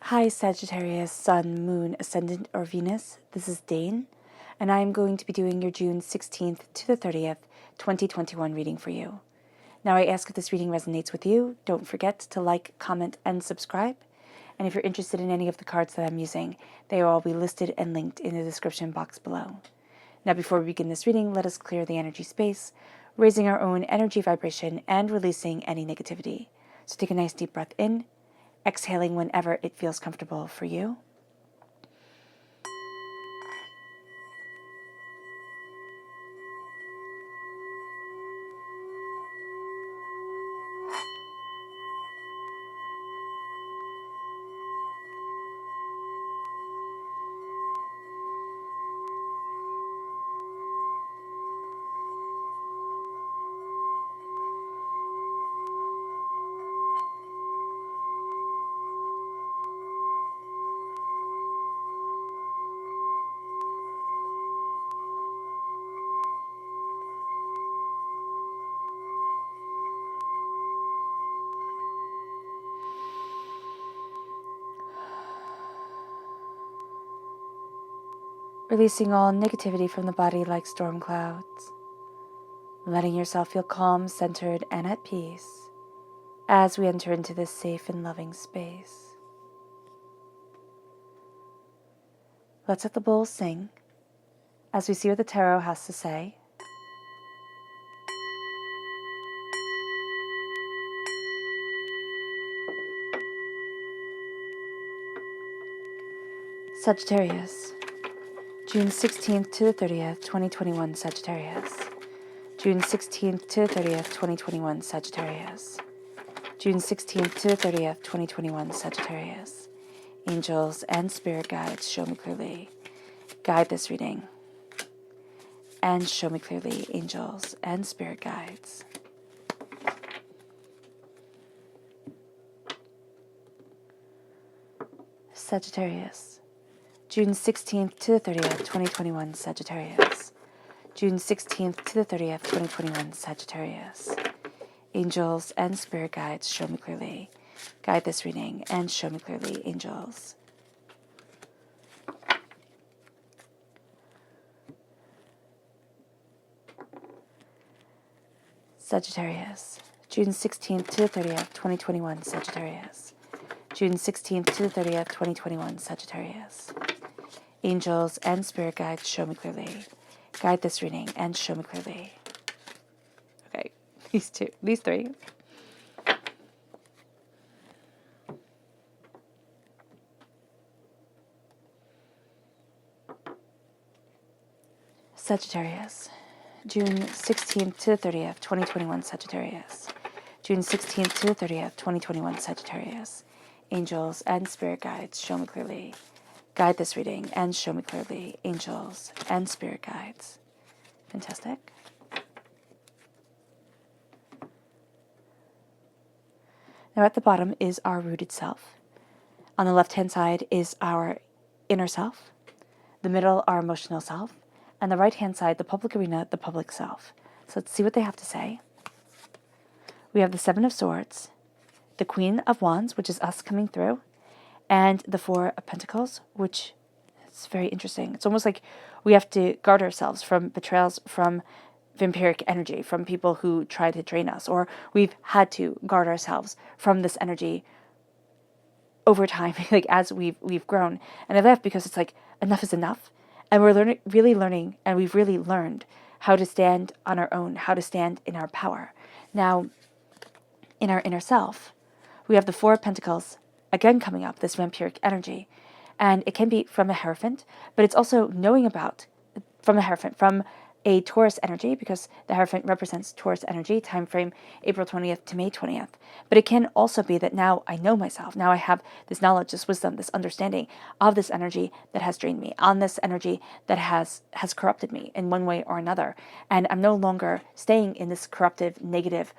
Hi Sagittarius, Sun, Moon, Ascendant, or Venus. This is Dane, and I am going to be doing your June 16th to the 30th, 2021 reading for you. Now I ask if this reading resonates with you, don't forget to like, comment, and subscribe. And if you're interested in any of the cards that I'm using, they will all be listed and linked in the description box below. Now before we begin this reading, let us clear the energy space, raising our own energy vibration and releasing any negativity. So take a nice deep breath in, exhaling whenever it feels comfortable for you. Releasing all negativity from the body like storm clouds. Letting yourself feel calm, centered, and at peace as we enter into this safe and loving space. Let's let the bowl sing as we see what the tarot has to say. Sagittarius, June 16th to the 30th, 2021 Sagittarius. June 16th to the 30th, 2021 Sagittarius. June 16th to the 30th, 2021 Sagittarius. Angels and spirit guides, show me clearly. Guide this reading. And show me clearly, angels and spirit guides. Sagittarius, June 16th to the 30th, 2021 Sagittarius. June 16th to the 30th, 2021 Sagittarius. Angels and spirit guides, show me clearly. Guide this reading and show me clearly, angels. Sagittarius, June 16th to the 30th, 2021 Sagittarius. June 16th to the 30th, 2021 Sagittarius. Angels and spirit guides, show me clearly. Guide this reading and show me clearly. Okay, these three. Sagittarius, June 16th to the 30th, 2021 Sagittarius. June 16th to the 30th, 2021 Sagittarius. Angels and spirit guides, show me clearly. Guide this reading and show me clearly, angels and spirit guides. Fantastic. Now at the bottom is our rooted self. On the left-hand side is our inner self. The middle, our emotional self. And the right-hand side, the public arena, the public self. So let's see what they have to say. We have the Seven of Swords, the Queen of Wands, which is us coming through, and the Four of Pentacles, which is very interesting. It's almost like we have to guard ourselves from betrayals, from vampiric energy, from people who try to drain us, or we've had to guard ourselves from this energy over time, like as we've grown. And I laugh because it's like enough is enough. And we're really learning, and we've really learned how to stand on our own, how to stand in our power. Now, in our inner self, we have the Four of Pentacles, again coming up, this vampiric energy. And it can be from a Hierophant, but it's also knowing about, from a Hierophant, from a Taurus energy, because the Hierophant represents Taurus energy, time frame April 20th to May 20th. But it can also be that now I know myself. Now I have this knowledge, this wisdom, this understanding of this energy that has drained me, on this energy that has corrupted me in one way or another. And I'm no longer staying in this corruptive, negative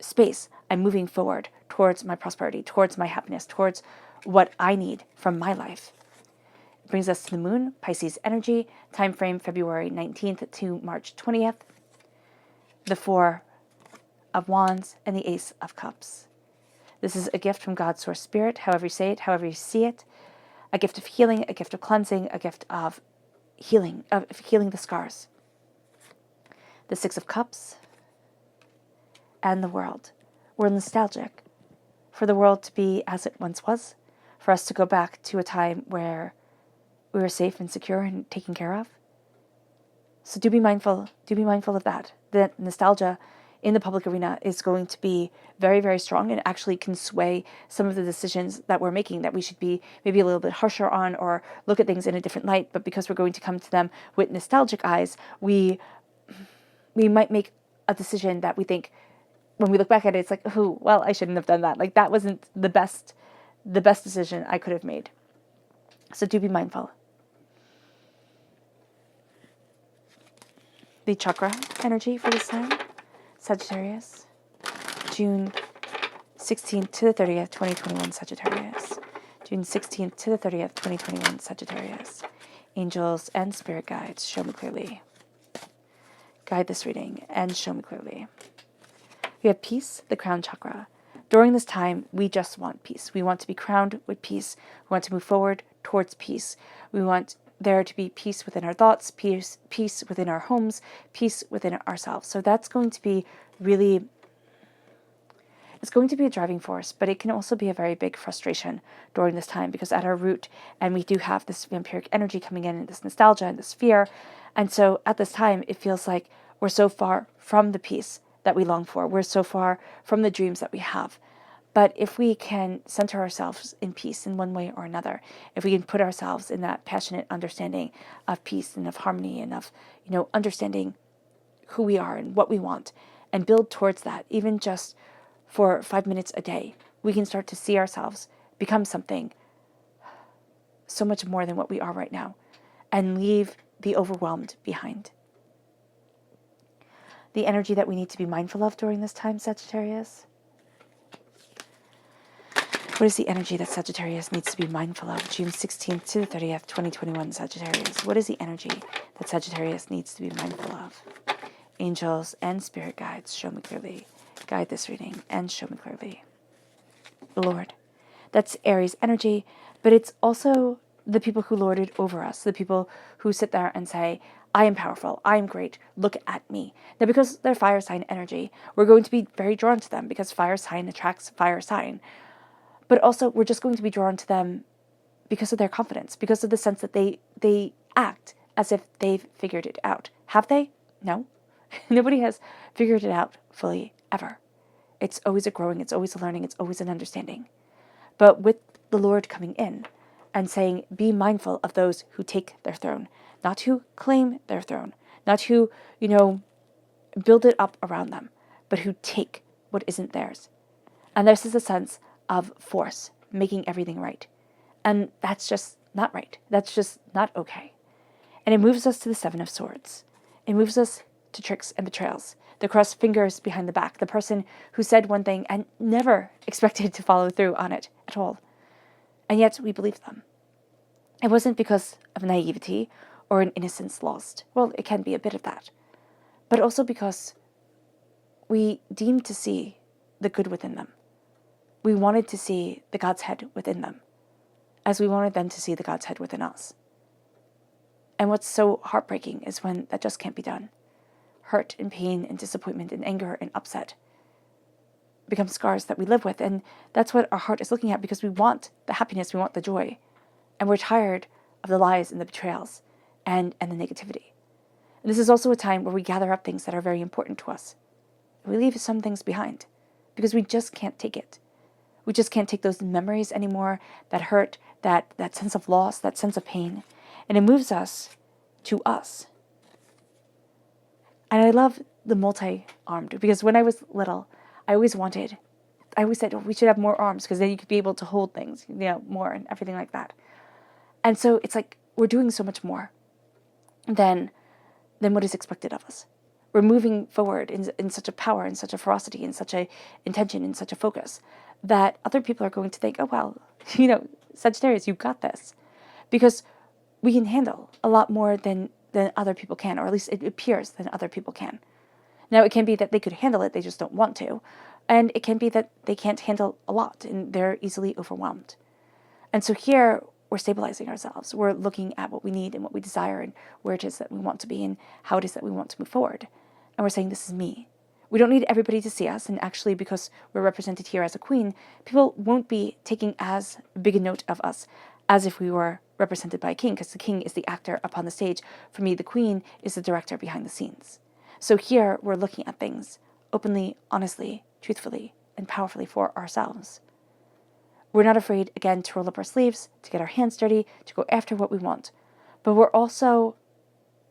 space. I'm moving forward towards my prosperity, towards my happiness, towards what I need from my life. Brings us to the moon, Pisces energy, time frame February 19th to March 20th. The Four of Wands and the Ace of Cups. This is a gift from God's source spirit, however you say it, however you see it. A gift of healing, a gift of cleansing, a gift of healing the scars. The Six of Cups and the world. We're nostalgic for the world to be as it once was, for us to go back to a time where we were safe and secure and taken care of. So do be mindful of that. The nostalgia in the public arena is going to be very, very strong and actually can sway some of the decisions that we're making, that we should be maybe a little bit harsher on or look at things in a different light. But because we're going to come to them with nostalgic eyes, we might make a decision that we think, when we look back at it, it's like, oh, well, I shouldn't have done that. Like, that wasn't the best decision I could have made. So do be mindful. The chakra energy for this time, Sagittarius, June 16th to the 30th, 2021, Sagittarius. June 16th to the 30th, 2021, Sagittarius. Angels and spirit guides, show me clearly. Guide this reading and show me clearly. We have peace, the crown chakra. During this time, we just want peace. We want to be crowned with peace. We want to move forward towards peace. We want there to be peace within our thoughts, peace within our homes, peace within ourselves. So that's going to be really, it's going to be a driving force, but it can also be a very big frustration during this time, because at our root, and we do have this vampiric energy coming in, and this nostalgia and this fear. And so at this time, it feels like we're so far from the peace that we long for. We're so far from the dreams that we have. But if we can center ourselves in peace in one way or another, if we can put ourselves in that passionate understanding of peace and of harmony and of, understanding who we are and what we want, and build towards that, even just for 5 minutes a day, we can start to see ourselves become something so much more than what we are right now, and leave the overwhelmed behind. The energy that we need to be mindful of during this time, Sagittarius. What is the energy that Sagittarius needs to be mindful of? June 16th to the 30th, 2021, Sagittarius. What is the energy that Sagittarius needs to be mindful of? Angels and spirit guides, show me clearly. Guide this reading and show me clearly. The Lord. That's Aries energy, but it's also the people who lord it over us, the people who sit there and say, I am powerful, I am great, look at me. Now, because they're fire sign energy, we're going to be very drawn to them, because fire sign attracts fire sign. But also, we're just going to be drawn to them because of their confidence, because of the sense that they act as if they've figured it out. Have they? No. Nobody has figured it out fully, ever. It's always a growing, it's always a learning, it's always an understanding. But with the Lord coming in and saying, be mindful of those who take their throne, not who claim their throne, not who, build it up around them, but who take what isn't theirs. And this is a sense of force, making everything right. And that's just not right. That's just not okay. And it moves us to the Seven of Swords. It moves us to tricks and betrayals, the crossed fingers behind the back, the person who said one thing and never expected to follow through on it at all. And yet we believe them. It wasn't because of naivety or an innocence lost. Well, it can be a bit of that. But also because we deemed to see the good within them. We wanted to see the God's head within them, as we wanted them to see the God's head within us. And what's so heartbreaking is when that just can't be done. Hurt and pain and disappointment and anger and upset become scars that we live with. And that's what our heart is looking at, because we want the happiness, we want the joy. And we're tired of the lies and the betrayals and the negativity. And this is also a time where we gather up things that are very important to us. We leave some things behind because we just can't take it. We just can't take those memories anymore, that hurt, that sense of loss, that sense of pain. And it moves us to us. And I love the multi-armed, because when I was little, I always said, oh, we should have more arms, because then you could be able to hold things, more and everything like that. And so it's like we're doing so much more than what is expected of us. We're moving forward in such a power, in such a ferocity, in such a intention, in such a focus, that other people are going to think, oh, well, Sagittarius, you've got this. Because we can handle a lot more than other people can, or at least it appears than other people can. Now, it can be that they could handle it, they just don't want to. And it can be that they can't handle a lot and they're easily overwhelmed. And so here we're stabilizing ourselves. We're looking at what we need and what we desire and where it is that we want to be and how it is that we want to move forward. And we're saying, this is me. We don't need everybody to see us. And actually, because we're represented here as a queen, people won't be taking as big a note of us as if we were represented by a king, because the king is the actor upon the stage. For me, the queen is the director behind the scenes. So here we're looking at things openly, honestly, truthfully, and powerfully for ourselves. We're not afraid, again, to roll up our sleeves, to get our hands dirty, to go after what we want. But we're also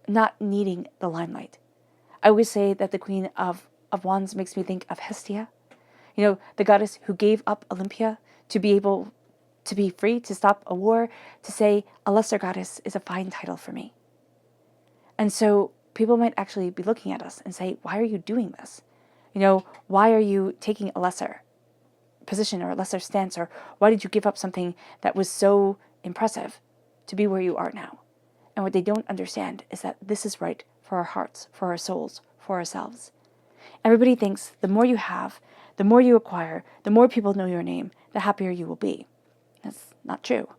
not needing the limelight. I always say that the Queen of Wands makes me think of Hestia. You know, the goddess who gave up Olympia to be able to be free, to stop a war, to say, a lesser goddess is a fine title for me. And so people might actually be looking at us and say, why are you doing this? You know, why are you taking a lesser position or a lesser stance, or why did you give up something that was so impressive to be where you are now? And what they don't understand is that this is right for our hearts, for our souls, for ourselves. Everybody thinks the more you have, the more you acquire, the more people know your name, the happier you will be. That's not true.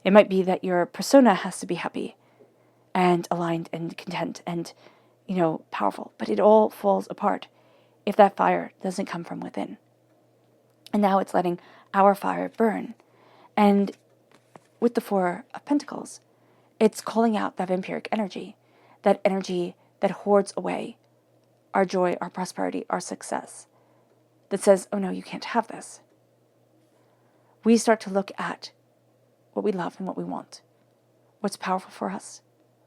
It might be that your persona has to be happy and aligned and content and, powerful, but it all falls apart if that fire doesn't come from within. And now it's letting our fire burn. And with the Four of Pentacles, it's calling out that vampiric energy that hoards away our joy, our prosperity, our success, that says, oh no, you can't have this. We start to look at what we love and what we want, what's powerful for us,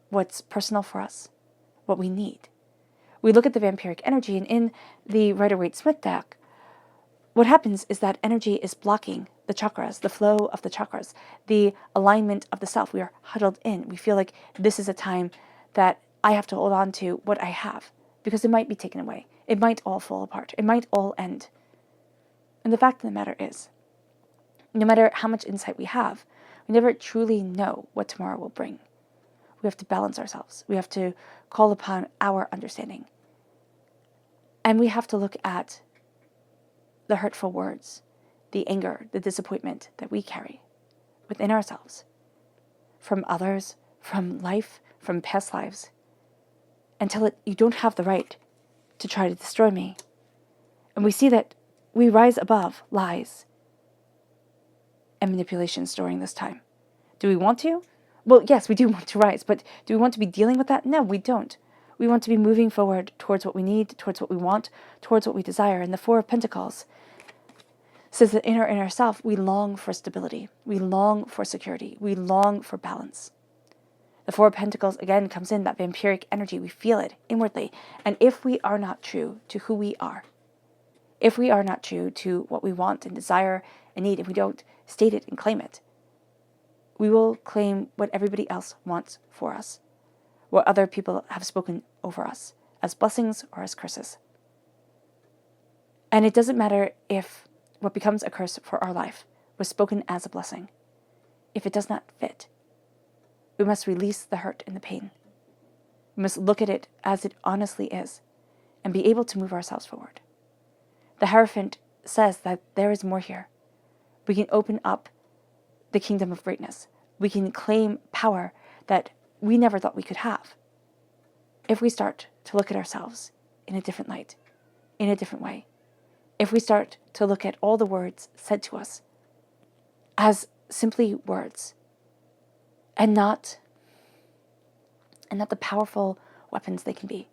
what's personal for us, what we need. We look at the vampiric energy, and in the Rider-Waite-Smith deck, what happens is that energy is blocking the chakras, the flow of the chakras, the alignment of the self. We are huddled in. We feel like this is a time that I have to hold on to what I have, because it might be taken away. It might all fall apart. It might all end. And the fact of the matter is, no matter how much insight we have, we never truly know what tomorrow will bring. We have to balance ourselves. We have to call upon our understanding. And we have to look at the hurtful words, the anger, the disappointment that we carry within ourselves, from others, from life, from past lives, and tell it, you don't have the right to try to destroy me. And we see that we rise above lies and manipulations during this time. Do we want to? Well, yes, we do want to rise, but do we want to be dealing with that? No, we don't. We want to be moving forward towards what we need, towards what we want, towards what we desire. And the Four of Pentacles says that in our inner self, we long for stability. We long for security. We long for balance. The Four of Pentacles, again, comes in, that vampiric energy. We feel it inwardly. And if we are not true to who we are, if we are not true to what we want and desire and need, if we don't state it and claim it, we will claim what everybody else wants for us, what other people have spoken over us, as blessings or as curses. And it doesn't matter if what becomes a curse for our life was spoken as a blessing. If it does not fit, we must release the hurt and the pain. We must look at it as it honestly is and be able to move ourselves forward. The Hierophant says that there is more here. We can open up the kingdom of greatness. We can claim power that we never thought we could have if we start to look at ourselves in a different light, in a different way. If we start to look at all the words said to us as simply words and not the powerful weapons they can be.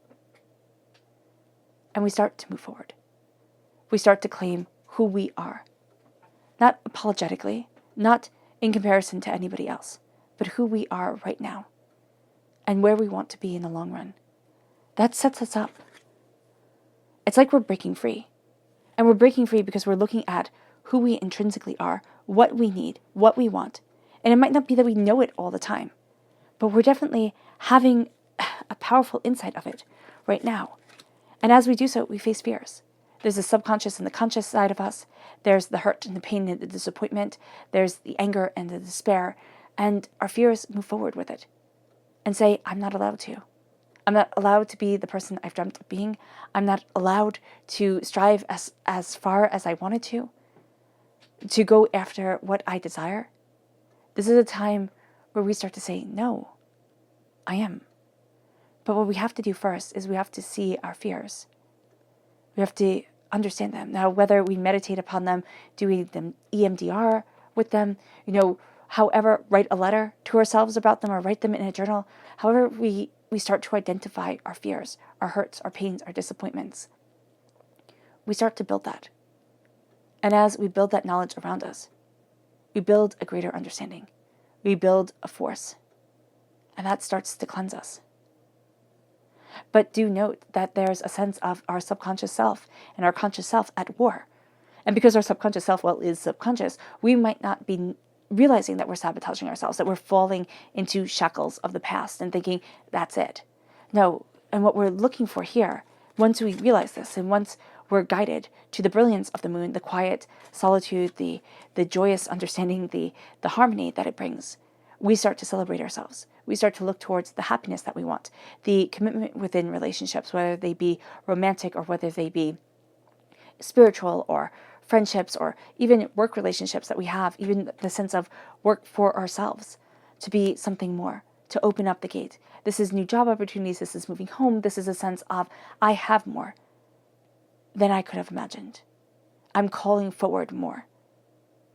And we start to move forward. We start to claim who we are, not apologetically, not in comparison to anybody else, but who we are right now and where we want to be in the long run. That sets us up. It's like we're breaking free. And we're breaking free because we're looking at who we intrinsically are, what we need, what we want. And it might not be that we know it all the time, but we're definitely having a powerful insight of it right now. And as we do so, we face fears. There's the subconscious and the conscious side of us. There's the hurt and the pain and the disappointment. There's the anger and the despair. And our fears move forward with it and say, I'm not allowed to. I'm not allowed to be the person I've dreamt of being. I'm not allowed to strive as far as I wanted to go after what I desire. This is a time where we start to say, no, I am. But what we have to do first is we have to see our fears. We have to understand them. Now, whether we meditate upon them, doing them EMDR with them, however, write a letter to ourselves about them or write them in a journal, however we start to identify our fears, our hurts, our pains, our disappointments, we start to build that. And as we build that knowledge around us, we build a greater understanding. We build a force. And that starts to cleanse us. But do note that there's a sense of our subconscious self and our conscious self at war. And because our subconscious self, is subconscious, we might not be realizing that we're sabotaging ourselves, that we're falling into shackles of the past and thinking, that's it. No, and what we're looking for here, once we realize this, and once we're guided to the brilliance of the moon, the quiet solitude, the joyous understanding, the harmony that it brings, we start to celebrate ourselves. We start to look towards the happiness that we want, the commitment within relationships, whether they be romantic or whether they be spiritual or friendships or even work relationships that we have, even the sense of work for ourselves, to be something more, to open up the gate. This is new job opportunities. This is moving home. This is a sense of I have more than I could have imagined. I'm calling forward more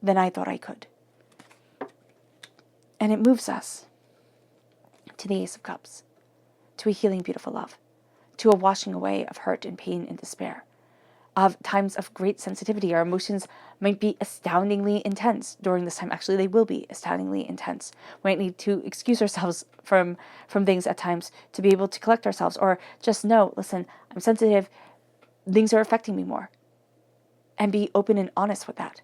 than I thought I could. And it moves us to the Ace of Cups, to a healing, beautiful love, to a washing away of hurt and pain and despair, of times of great sensitivity. Our emotions might be astoundingly intense during this time. Actually, they will be astoundingly intense. We might need to excuse ourselves from things at times to be able to collect ourselves, or just know, listen, I'm sensitive, things are affecting me more, and be open and honest with that.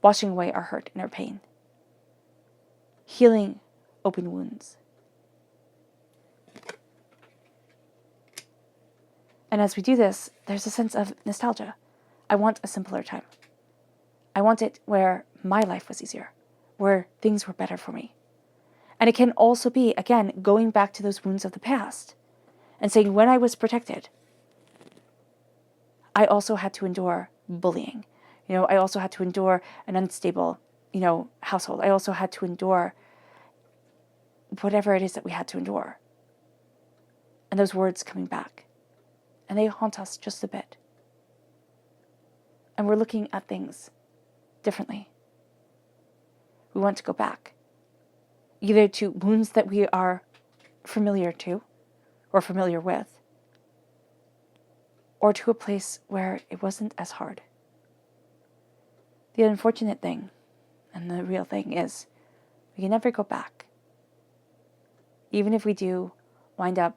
Washing away our hurt and our pain. Healing open wounds. And as we do this, there's a sense of nostalgia. I want a simpler time. I want it where my life was easier, where things were better for me. And it can also be, again, going back to those wounds of the past and saying, when I was protected, I also had to endure bullying. I also had to endure an unstable, household. I also had to endure whatever it is that we had to endure. And those words coming back. And they haunt us just a bit. And we're looking at things differently. We want to go back, either to wounds that we are familiar to or familiar with, or to a place where it wasn't as hard. The unfortunate thing, and the real thing, is we can never go back. Even if we do wind up,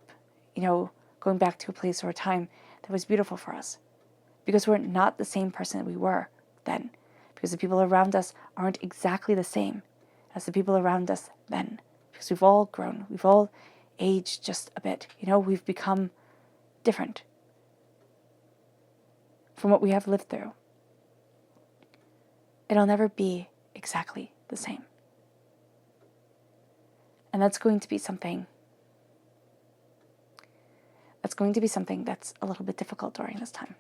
going back to a place or a time that was beautiful for us. Because we're not the same person that we were then. Because the people around us aren't exactly the same as the people around us then. Because we've all grown. We've all aged just a bit. We've become different from what we have lived through. It'll never be exactly the same. And that's going to be something that's a little bit difficult during this time.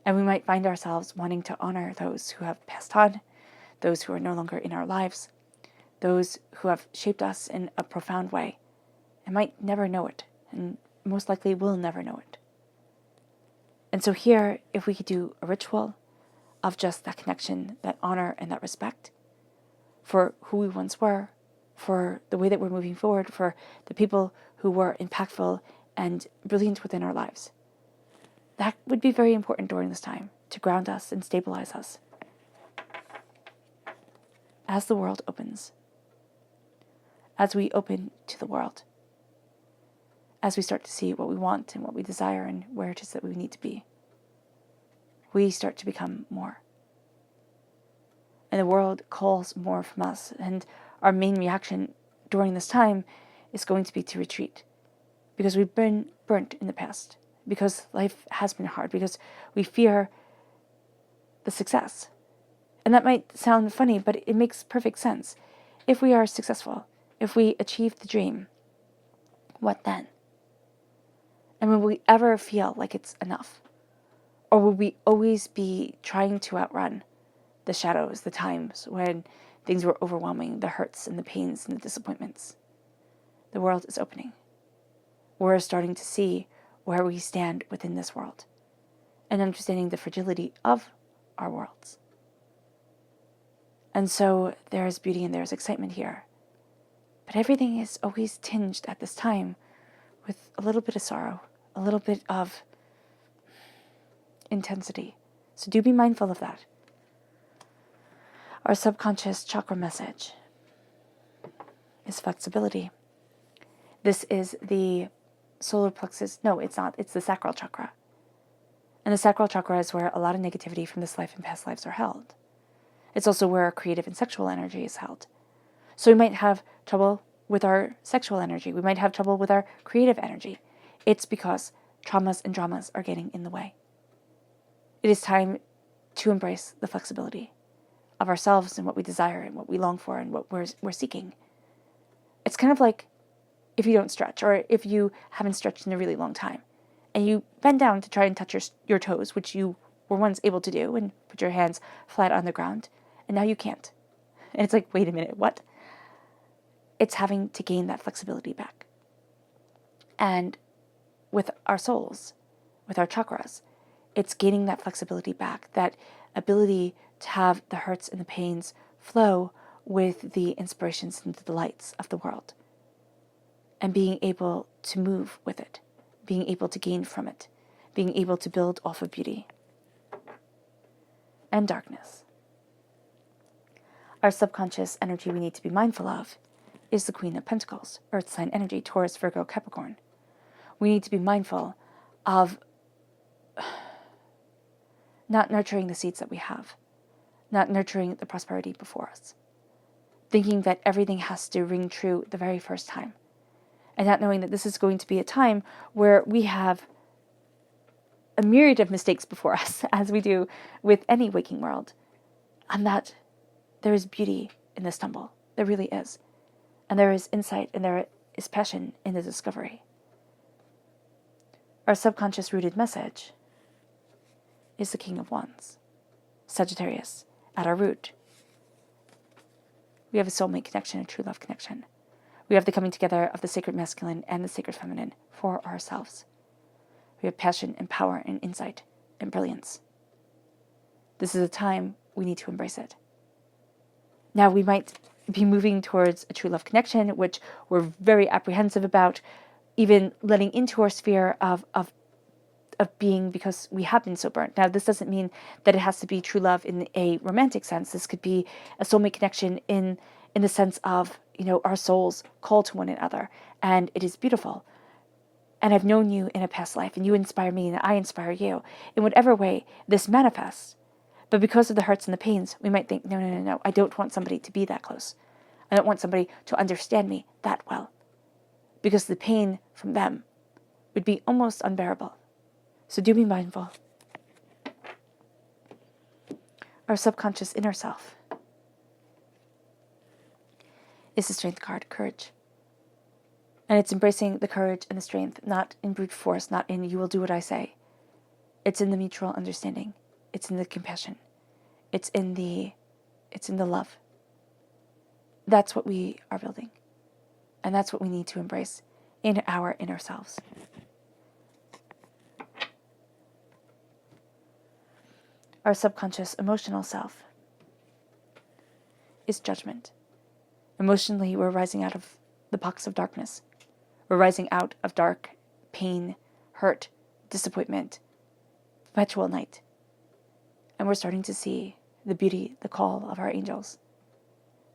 And we might find ourselves wanting to honor those who have passed on, those who are no longer in our lives, those who have shaped us in a profound way, and might never know it, and most likely will never know it. And so here, if we could do a ritual of just that connection, that honor, and that respect for who we once were, for the way that we're moving forward, for the people who were impactful and brilliant within our lives. That would be very important during this time, to ground us and stabilize us. As the world opens, as we open to the world, as we start to see what we want and what we desire and where it is that we need to be, we start to become more. And the world calls more from us, and our main reaction during this time is going to be to retreat, because we've been burnt in the past, because life has been hard, because we fear the success. And that might sound funny, but it makes perfect sense. If we are successful, if we achieve the dream, what then? And will we ever feel like it's enough? Or will we always be trying to outrun the shadows, the times when things were overwhelming, the hurts and the pains and the disappointments? The world is opening. We're starting to see where we stand within this world and understanding the fragility of our worlds. And so there is beauty and there is excitement here. But everything is always tinged at this time with a little bit of sorrow, a little bit of intensity. So do be mindful of that. Our subconscious chakra message is flexibility. This is the solar plexus. No, it's not. It's the sacral chakra. And the sacral chakra is where a lot of negativity from this life and past lives are held. It's also where our creative and sexual energy is held. So we might have trouble with our sexual energy. We might have trouble with our creative energy. It's because traumas and dramas are getting in the way. It is time to embrace the flexibility of ourselves and what we desire and what we long for and what we're seeking. It's kind of like if you don't stretch, or if you haven't stretched in a really long time, and you bend down to try and touch your toes, which you were once able to do, and put your hands flat on the ground, and now you can't. And it's like, wait a minute, what? It's having to gain that flexibility back. And with our souls, with our chakras, it's gaining that flexibility back, that ability to have the hurts and the pains flow with the inspirations and the delights of the world. And being able to move with it, being able to gain from it, being able to build off of beauty and darkness. Our subconscious energy we need to be mindful of is the Queen of Pentacles, Earth sign energy, Taurus, Virgo, Capricorn. We need to be mindful of not nurturing the seeds that we have, not nurturing the prosperity before us, thinking that everything has to ring true the very first time, and not knowing that this is going to be a time where we have a myriad of mistakes before us, as we do with any waking world, and that there is beauty in the stumble. There really is. And there is insight and there is passion in the discovery. Our subconscious rooted message is the King of Wands, Sagittarius, at our root. We have a soulmate connection, a true love connection. We have the coming together of the sacred masculine and the sacred feminine for ourselves. We have passion and power and insight and brilliance. This is a time we need to embrace it. Now, we might be moving towards a true love connection, which we're very apprehensive about, even letting into our sphere of being, because we have been so burnt. Now, this doesn't mean that it has to be true love in a romantic sense. This could be a soulmate connection in the sense of, our souls call to one another, and it is beautiful. And I've known you in a past life, and you inspire me, and I inspire you. In whatever way this manifests. But because of the hurts and the pains, we might think, no, I don't want somebody to be that close. I don't want somebody to understand me that well. Because the pain from them would be almost unbearable. So do be mindful. Our subconscious inner self is the Strength card, courage. And it's embracing the courage and the strength, not in brute force, not in you will do what I say. It's in the mutual understanding. It's in the compassion. It's in the love. That's what we are building. And that's what we need to embrace in our inner selves. Our subconscious emotional self is judgment. Emotionally, we're rising out of the box of darkness. We're rising out of dark, pain, hurt, disappointment, perpetual night. And we're starting to see the beauty, the call of our angels,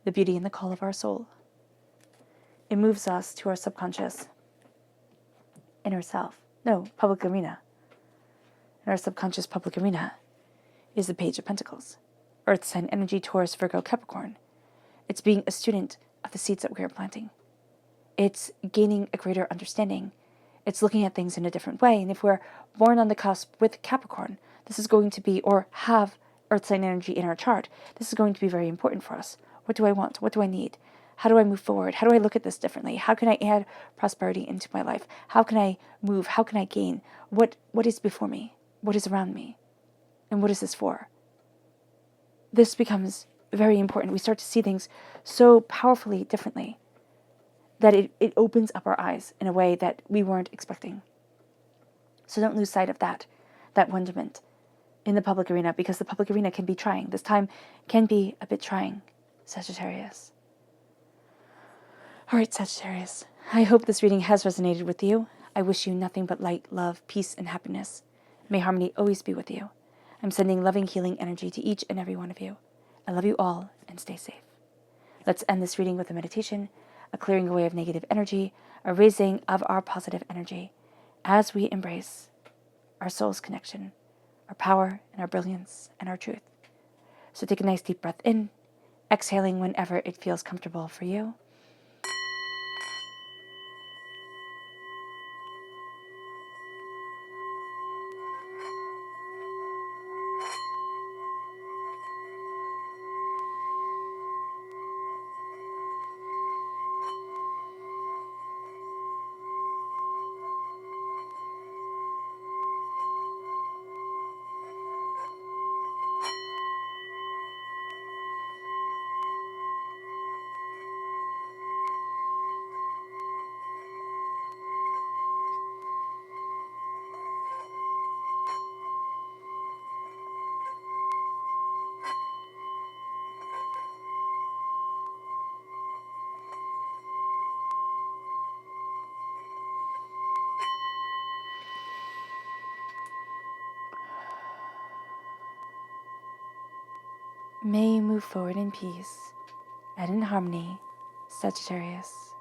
the beauty and the call of our soul. It moves us to our subconscious inner self. No, public arena. And our subconscious public arena is the Page of Pentacles. Earth sign energy, Taurus, Virgo, Capricorn. It's being a student of the seeds that we are planting. It's gaining a greater understanding. It's looking at things in a different way. And if we're born on the cusp with Capricorn, this is going to be, or have Earth sign energy in our chart, this is going to be very important for us. What do I want? What do I need? How do I move forward? How do I look at this differently? How can I add prosperity into my life? How can I move? How can I gain? What is before me? What is around me? And what is this for? This becomes very important. We start to see things so powerfully differently that it opens up our eyes in a way that we weren't expecting. So don't lose sight of that wonderment in the public arena, because the public arena can be trying. This time can be a bit trying, Sagittarius. All right, Sagittarius, I hope this reading has resonated with you. I wish you nothing but light, love, peace, and happiness. May harmony always be with you. I'm sending loving, healing energy to each and every one of you. I love you all, and stay safe. Let's end this reading with a meditation, a clearing away of negative energy, a raising of our positive energy as we embrace our soul's connection, our power, and our brilliance, and our truth. So take a nice deep breath in, exhaling whenever it feels comfortable for you. May you move forward in peace and in harmony, Sagittarius.